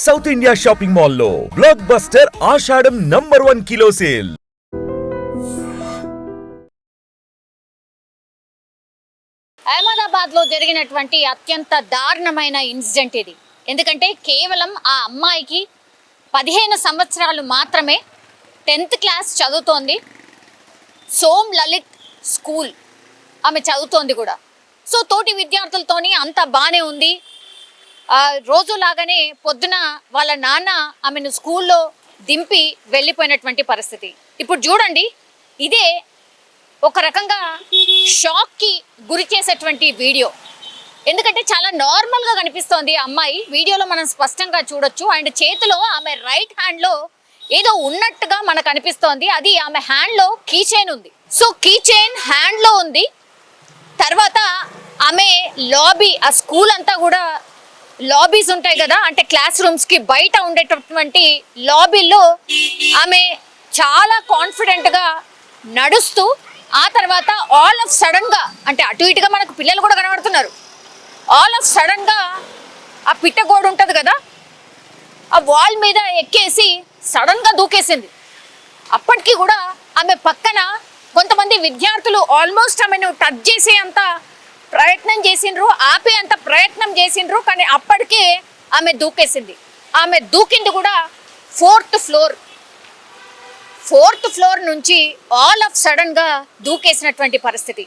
South India shopping మాల్లో block buster ఆషాఢం #1 kilo sale. Ahmedabad లో జరిగినటువంటి అత్యంత దారుణమైన ఇన్సిడెంట్ ఇది. ఎందుకంటే కేవలం ఆ అమ్మాయికి 15 సంవత్సరాలు మాత్రమే, 10th క్లాస్ చదువుతోంది. సోమ్ లలిత్ స్కూల్ ఆమె చదువుతోంది కూడా. సో తోటి విద్యార్థులతోని అంత బాగానే ఉంది. రోజులాగానే పొద్దున వాళ్ళ నాన్న ఆమెను స్కూల్లో దింపి వెళ్ళిపోయినటువంటి పరిస్థితి. ఇప్పుడు చూడండి, ఇదే ఒక రకంగా షాక్కి గురి చేసేటువంటి వీడియో. ఎందుకంటే చాలా నార్మల్గా కనిపిస్తోంది అమ్మాయి, వీడియోలో మనం స్పష్టంగా చూడొచ్చు. అండ్ చేతిలో ఆమె రైట్ హ్యాండ్లో ఏదో ఉన్నట్టుగా మనకు అనిపిస్తోంది. అది ఆమె హ్యాండ్లో కీ చైన్ ఉంది. సో కీ చైన్ హ్యాండ్లో ఉంది. తర్వాత ఆమె లాబీ, ఆ స్కూల్ అంతా కూడా లాబీస్ ఉంటాయి కదా, అంటే క్లాస్ రూమ్స్కి బయట ఉండేటటువంటి లాబీల్లో ఆమె చాలా కాన్ఫిడెంట్గా నడుస్తూ, ఆ తర్వాత ఆల్ ఆఫ్ సడన్గా, అంటే అటు ఇటుగా మనకు పిల్లలు కూడా కనబడుతున్నారు, ఆల్ ఆఫ్ సడన్గా ఆ పిట్టగోడు ఉంటుంది కదా, ఆ వాల్ మీద ఎక్కేసి సడన్గా దూకేసింది. అప్పటికి కూడా ఆమె పక్కన కొంతమంది విద్యార్థులు ఆల్మోస్ట్ ఆమెను టచ్ చేసే అంత ప్రయత్నం చేసిండ్రు, ఆపే అంత ప్రయత్నం చేసిండ్రు, కానీ అప్పటికే ఆమె దూకేసింది. ఆమె దూకింది కూడా 4th ఫ్లోర్ నుంచి ఆల్ ఆఫ్ సడన్గా దూకేసినటువంటి పరిస్థితి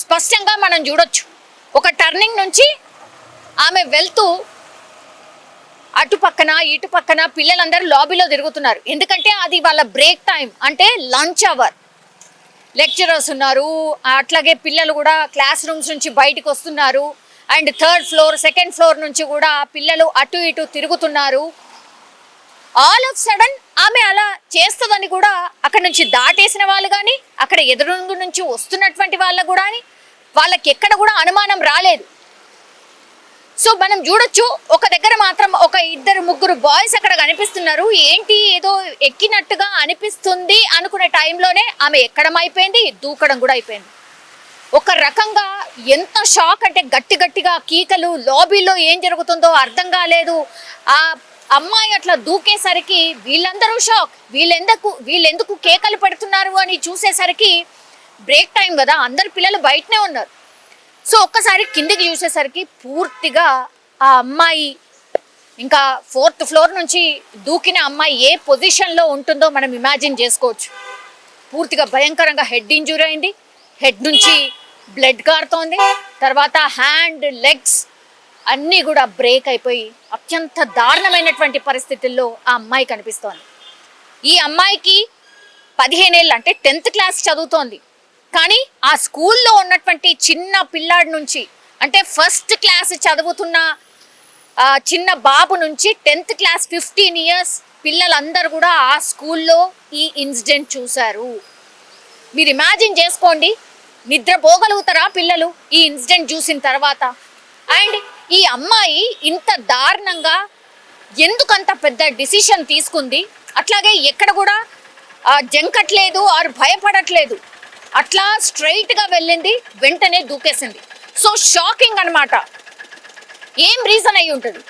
స్పష్టంగా మనం చూడొచ్చు. ఒక టర్నింగ్ నుంచి ఆమె వెళ్తూ అటు పక్కన ఇటు పక్కన పిల్లలందరూ లాబీలో తిరుగుతున్నారు. ఎందుకంటే అది వాళ్ళ బ్రేక్ టైం, అంటే లంచ్ అవర్. లెక్చరర్స్ ఉన్నారు, అట్లాగే పిల్లలు కూడా క్లాస్ రూమ్స్ నుంచి బయటకు వస్తున్నారు. And 3rd floor 2nd floor నుంచి కూడా పిల్లలు అటు ఇటు తిరుగుతున్నారు. ఆల్ ఆఫ్ సడన్ ఆమె అలా చేస్తుందని కూడా అక్కడ నుంచి దాటేసిన వాళ్ళు కానీ, అక్కడ ఎదురు నుంచి వస్తున్నటువంటి వాళ్ళకు కూడా వాళ్ళకి ఎక్కడ కూడా అనుమానం రాలేదు. సో మనం చూడొచ్చు, ఒక దగ్గర మాత్రం ఒక 2-3 బాయ్స్ అక్కడ కనిపిస్తున్నారు. ఏంటి ఏదో ఎక్కినట్టుగా అనిపిస్తుంది అనుకునే టైంలోనే ఆమె ఎక్కడం అయిపోయింది, దూకడం కూడా అయిపోయింది. ఒక రకంగా ఎంత షాక్ అంటే గట్టిగా కీకలు, లాబీలో ఏం జరుగుతుందో అర్థం కాలేదు. ఆ అమ్మాయి అట్లా దూకేసరికి వీళ్ళందరూ షాక్, వీళ్ళెందుకు కేకలు పెడుతున్నారు అని చూసేసరికి బ్రేక్ టైం కదా, అందరు పిల్లలు బయటనే ఉన్నారు. సో ఒక్కసారి కిందికి చూసేసరికి పూర్తిగా ఆ అమ్మాయి, ఇంకా 4th ఫ్లోర్ నుంచి దూకిన అమ్మాయి ఏ పొజిషన్లో ఉంటుందో మనం ఇమాజిన్ చేసుకోవచ్చు. పూర్తిగా భయంకరంగా హెడ్ ఇంజూరీ అయింది, హెడ్ నుంచి బ్లడ్ కారుతోంది, తర్వాత హ్యాండ్, లెగ్స్ అన్నీ కూడా బ్రేక్ అయిపోయి అత్యంత దారుణమైనటువంటి పరిస్థితుల్లో ఆ అమ్మాయి కనిపిస్తోంది. ఈ అమ్మాయికి 15 ఏళ్ళు, అంటే 10th క్లాస్ చదువుతోంది. కానీ ఆ స్కూల్లో ఉన్నటువంటి చిన్న పిల్లాడి నుంచి, అంటే 1st క్లాస్ చదువుతున్న చిన్న బాబు నుంచి 10th క్లాస్ 15 ఇయర్స్ పిల్లలందరూ కూడా ఆ స్కూల్లో ఈ ఇన్సిడెంట్ చూశారు. మీరు ఇమాజిన్ చేసుకోండి, నిద్రపోగలుగుతారా పిల్లలు ఈ ఇన్సిడెంట్ చూసిన తర్వాత? అండ్ ఈ అమ్మాయి ఇంత దారుణంగా ఎందుకంత పెద్ద డిసిషన్ తీసుకుంది, అట్లాగే ఎక్కడ కూడా జంకట్లేదు ఆరు భయపడట్లేదు, అట్లా స్ట్రైట్గా వెళ్ళింది, వెంటనే దూకేసింది. సో షాకింగ్ అనమాట. ఏం రీజన్ అయి ఉంటుంది?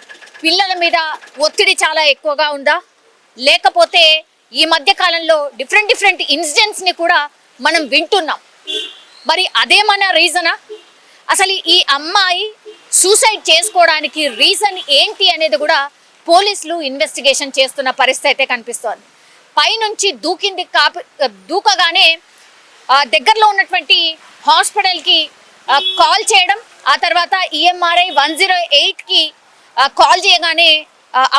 పిల్లల మీద ఒత్తిడి చాలా ఎక్కువగా ఉందా, లేకపోతే ఈ మధ్య కాలంలో డిఫరెంట్ ఇన్సిడెంట్స్ని కూడా మనం వింటున్నాం. మరి అదేమన్నా రీజనా? అసలు ఈ అమ్మాయి సూసైడ్ చేసుకోవడానికి రీజన్ ఏంటి అనేది కూడా పోలీసులు ఇన్వెస్టిగేషన్ చేస్తున్న పరిస్థితి అయితే కనిపిస్తోంది. పైనుంచి దూకగానే దగ్గరలో ఉన్నటువంటి హాస్పిటల్కి కాల్ చేయడం, ఆ తర్వాత EMRI 108కి కాల్ చేయగానే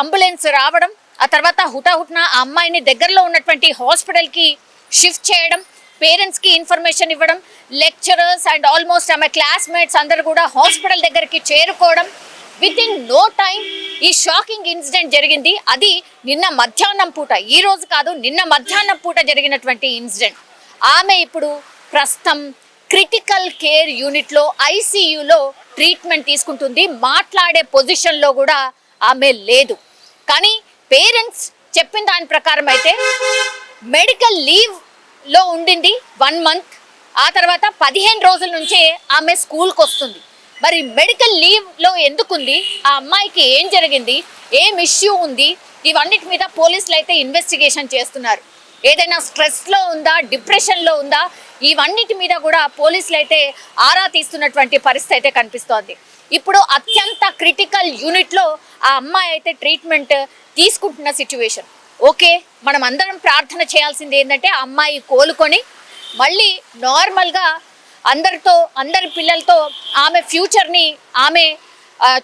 అంబులెన్స్ రావడం, ఆ తర్వాత హుటాహుటిన ఆ అమ్మాయిని దగ్గరలో ఉన్నటువంటి హాస్పిటల్కి షిఫ్ట్ చేయడం, పేరెంట్స్కి ఇన్ఫర్మేషన్ ఇవ్వడం, లెక్చరర్స్ అండ్ ఆల్మోస్ట్ ఆమె క్లాస్మేట్స్ అందరూ కూడా హాస్పిటల్ దగ్గరికి చేరుకోవడం. విత్ ఇన్ నో టైం ఈ షాకింగ్ ఇన్సిడెంట్ జరిగింది. అది నిన్న మధ్యాహ్నం పూట, ఈ రోజు కాదు, నిన్న మధ్యాహ్నం పూట జరిగినటువంటి ఇన్సిడెంట్. ఆమె ఇప్పుడు ప్రస్తుతం క్రిటికల్ కేర్ యూనిట్లో ICUలో ట్రీట్మెంట్ తీసుకుంటుంది. మాట్లాడే పొజిషన్లో కూడా ఆమె లేదు. కానీ పేరెంట్స్ చెప్పిన దాని ప్రకారం అయితే మెడికల్ లీవ్లో ఉండింది 1 month. ఆ తర్వాత 15 రోజుల నుంచే ఆమె స్కూల్కి వస్తుంది. మరి మెడికల్ లీవ్లో ఎందుకుంది, ఆ అమ్మాయికి ఏం జరిగింది, ఏం ఇష్యూ ఉంది, ఇవన్నిటి మీద పోలీసులు అయితే ఇన్వెస్టిగేషన్ చేస్తున్నారు. ఏదైనా స్ట్రెస్లో ఉందా, డిప్రెషన్లో ఉందా, ఇవన్నిటి మీద కూడా పోలీసులు అయితే ఆరా తీస్తున్నటువంటి పరిస్థితి అయితే కనిపిస్తోంది. ఇప్పుడు అత్యంత క్రిటికల్ యూనిట్లో ఆ అమ్మాయి అయితే ట్రీట్మెంట్ తీసుకుంటున్న సిచ్యువేషన్. ఓకే, మనం అందరం ప్రార్థన చేయాల్సింది ఏంటంటే ఆ అమ్మాయి కోలుకొని మళ్ళీ నార్మల్గా అందరి పిల్లలతో ఆమె ఫ్యూచర్ని ఆమె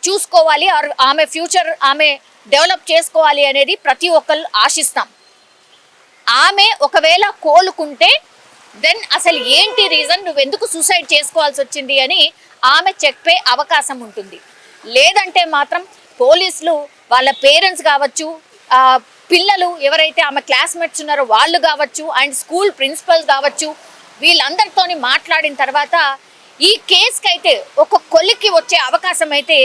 చూసుకోవాలి, ఆమె ఫ్యూచర్ ఆమె డెవలప్ చేసుకోవాలి అనేది ప్రతి ఒక్కరు ఆశిస్తాం. ఆమె ఒకవేళ కోలుకుంటే దెన్ అసలు ఏంటి రీజన్, నువ్వెందుకు సూసైడ్ చేసుకోవాల్సి వచ్చింది అని ఆమె చెప్పే అవకాశం ఉంటుంది. లేదంటే మాత్రం పోలీసులు వాళ్ళ పేరెంట్స్ కావచ్చు, పిల్లలు ఎవరైతే ఆమె క్లాస్మేట్స్ ఉన్నారో వాళ్ళు కావచ్చు, అండ్ స్కూల్ ప్రిన్సిపల్స్ కావచ్చు, వీళ్ళందరితోని మాట్లాడిన తర్వాత ఈ కేసుకి అయితే ఒక కొలిక్కి వచ్చే అవకాశం అయితే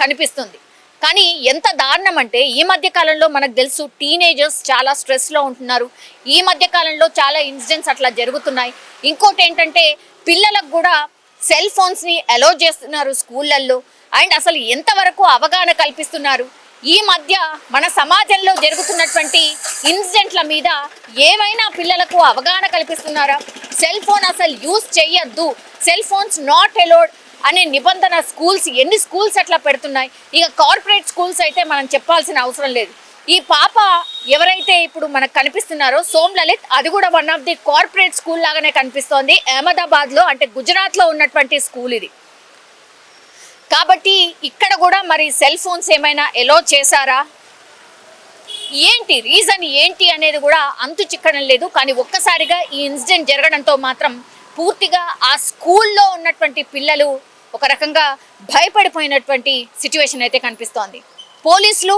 కనిపిస్తుంది. కానీ ఎంత దారుణం అంటే ఈ మధ్య కాలంలో మనకు తెలుసు టీనేజర్స్ చాలా స్ట్రెస్లో ఉంటున్నారు. ఈ మధ్య కాలంలో చాలా ఇన్సిడెంట్స్ అట్లా జరుగుతున్నాయి. ఇంకోటి ఏంటంటే పిల్లలకు కూడా సెల్ ఫోన్స్ని అలౌ చేస్తున్నారు స్కూళ్ళల్లో. అండ్ అసలు ఎంతవరకు అవగాహన కల్పిస్తున్నారు, ఈ మధ్య మన సమాజంలో జరుగుతున్నటువంటి ఇన్సిడెంట్ల మీద ఏమైనా పిల్లలకు అవగాహన కల్పిస్తున్నారా? సెల్ ఫోన్ అసలు యూజ్ చేయొద్దు, సెల్ ఫోన్స్ నాట్ అలౌడ్ అనే నిబంధన ఎన్ని స్కూల్స్ అట్లా పెడుతున్నాయి. ఇక కార్పొరేట్ స్కూల్స్ అయితే మనం చెప్పాల్సిన అవసరం లేదు. ఈ పాప ఎవరైతే ఇప్పుడు మనకు కనిపిస్తున్నారో సోమ్లలిత్, అది కూడా one of the corporate school లాగానే కనిపిస్తోంది. అహ్మదాబాద్లో అంటే గుజరాత్లో ఉన్నటువంటి స్కూల్ ఇది. కాబట్టి ఇక్కడ కూడా మరి సెల్ ఫోన్స్ ఏమైనా ఎలో చేశారా, ఏంటి రీజన్ ఏంటి అనేది కూడా అంతు చిక్కడం లేదు. కానీ ఒక్కసారిగా ఈ ఇన్సిడెంట్ జరగడంతో మాత్రం పూర్తిగా ఆ స్కూల్లో ఉన్నటువంటి పిల్లలు ఒక రకంగా భయపడిపోయినటువంటి సిచ్యువేషన్ అయితే కనిపిస్తోంది. పోలీసులు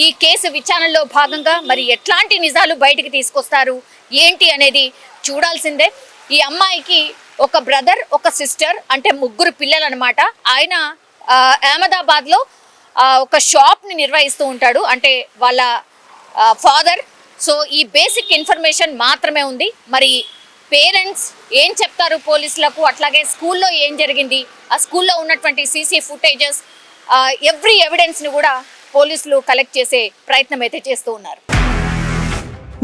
ఈ కేసు విచారణలో భాగంగా మరి ఎట్లాంటి నిజాలు బయటికి తీసుకొస్తారు ఏంటి అనేది చూడాల్సిందే. ఈ అమ్మాయికి ఒక బ్రదర్, ఒక సిస్టర్, అంటే 3 పిల్లలు అనమాట. ఆయన అహ్మదాబాద్లో ఒక షాప్ని నిర్వహిస్తూ ఉంటాడు, అంటే వాళ్ళ ఫాదర్. సో ఈ బేసిక్ ఇన్ఫర్మేషన్ మాత్రమే ఉంది. మరి పేరెంట్స్ ఏం చెప్తారు పోలీసులకు, అట్లాగే స్కూల్లో ఏం జరిగింది, ఆ స్కూల్లో ఉన్నటువంటి సీసీ ఫుటేజెస్, ఎవ్రీ ఎవిడెన్స్ని కూడా పోలీసులు కలెక్ట్ చేసే ప్రయత్నం అయితే చేస్తూ ఉన్నారు.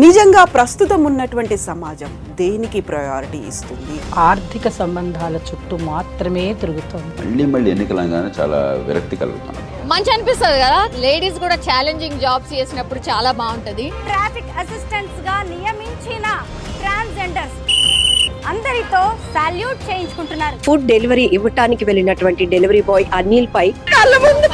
నిజంగా ప్రస్తుతం ఉన్నటువంటి సమాజం దేనికి ప్రయారిటీ ఇస్తుంది? ఆర్థిక సంబంధాల చుట్టూ మాత్రమే తిరుగుతుంది. మళ్ళీ ఎన్నికలంగానే చాలా విరక్తి కలుగుతున్నాం. మంచి అనిపిస్తుంది కదా, లేడీస్ కూడా ఛాలెంజింగ్ జాబ్స్ చేసినప్పుడు చాలా బాగుంటది. ట్రాఫిక్ అసిస్టెంట్స్ గా నియమించిన ట్రాన్స్జెండర్స్ అందరితో సాల్యూట్ చేయించుకుంటున్నారు. ఫుడ్ డెలివరీ ఇవ్వటానికి వెళ్ళినటువంటి డెలివరీ బాయ్ అనిల్ పై కళ్ళ ముందు